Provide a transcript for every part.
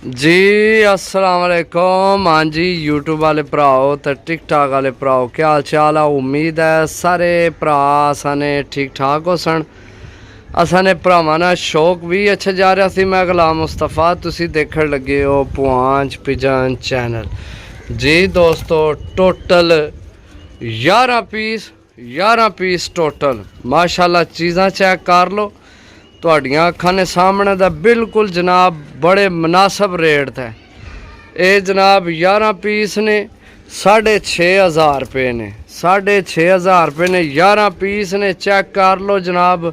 जी अस्सलाम वालेकुम। हाँ जी यूट्यूब वाले भराओ तो टिकटॉक वाले भराओ क्या हाल चाल है। उम्मीद है सारे भरा असाने ठीक ठाक हो सन। असाने भरावां ना शौक भी अच्छा जा रहा सी। मैं गुलाम मुस्तफा तुसी देखण लगे हो पुआंच पिजन चैनल। जी दोस्तों टोटल 11 पीस टोटल माशाल्लाह चीज़ां चेक कर लो। तुहाडियां अखां ने सामने दा बिल्कुल जनाब बड़े मुनासिब रेट थे। ये जनाब 11 पीस ने 6,500 रुपये ने 6,500 रुपये ने 11 पीस ने। चेक कर लो जनाब।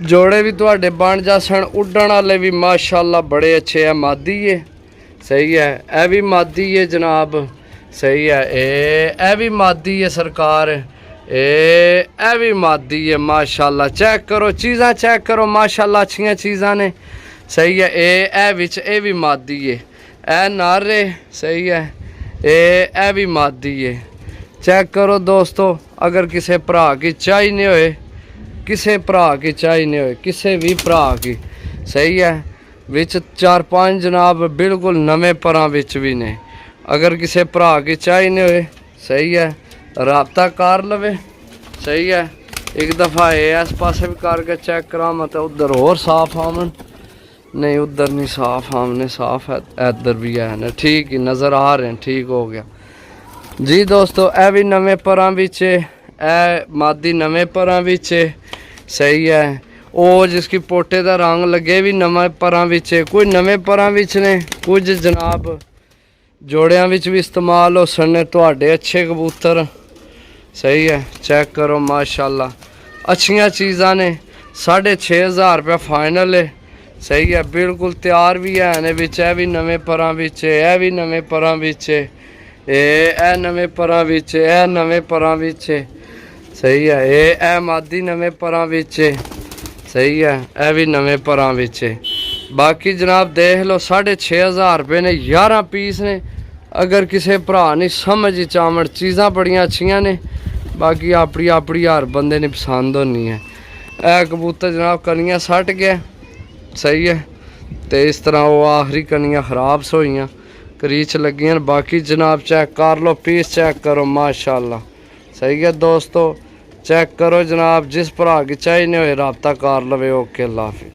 जोड़े भी तुहाडे बन जासन उड्डण वाले भी माशाल्लाह बड़े अच्छे है। मादी है सही है, यह भी मादी है जनाब सही है। ए भी मादी है सरकार, ए भी मादी है माशाल्लाह। चेक करो चीज़ां चेक करो माशाल्लाह अच्छियां चीज़ां ने सही है। ए विच ए भी मादी है, ए नारे सही है। ए भी मादी है। चेक करो दोस्तों। अगर किसी भरा की चाहिए होए, किसी भरा की चाहिए होए, किसी भी भरा की सही है। विच 4-5 जनाब बिल्कुल नवे परां विच भी ने। अगर किसी भरा की चाहिए होए सही है राबता कर लवे सही है। एक दफ़ा इस पासे भी करके चेक करा मतलब उधर और साफ आमन नहीं, उधर नहीं साफ आमने साफ है, इधर भी है ना ठीक ही नज़र आ रहे हैं। ठीक हो गया जी दोस्तों। ए भी नवे परां विच ए मादी नवे परां विच सही है। ओ जिसकी पोटे का रंग लगे भी नवे परां विच, कुछ नवे परां विच ने, कुछ जनाब जोड़ियां विच भी इस्तेमाल हो सकने। तुहाडे अच्छे कबूतर सही है। चेक करो माशाल्लाह अच्छियां चीज़ां ने। 6,500 रुपया फाइनल है सही है। बिल्कुल तैयार भी है ने विच ए भी नवे परां विच, ए भी नवे परां विच, ए नवे परां विच, ए नवे परां विच सही है। ए मादी नवे परां विच सही है, ए भी नवे परां विच। बाकी जनाब देख लो 6,500 रुपये ने 11 पीस ने। अगर किसी भरा नहीं समझ चावण चीज़ां बड़ियां अच्छियां ने। बाकी अपनी अपनी हर बंदे ने पसंद होनी है। ए कबूतर जनाब कनियां सट गया सही है। तो इस तरह वो आखिरी कनियां खराब सोईयां करीच लगियां। बाकी जनाब चेक कर लो पीस चेक करो माशाल्लाह सही है दोस्तों। चेक करो जनाब जिस भरा की चाहिए होए राबता कर लवे। ओके अल्लाह हाफिज़।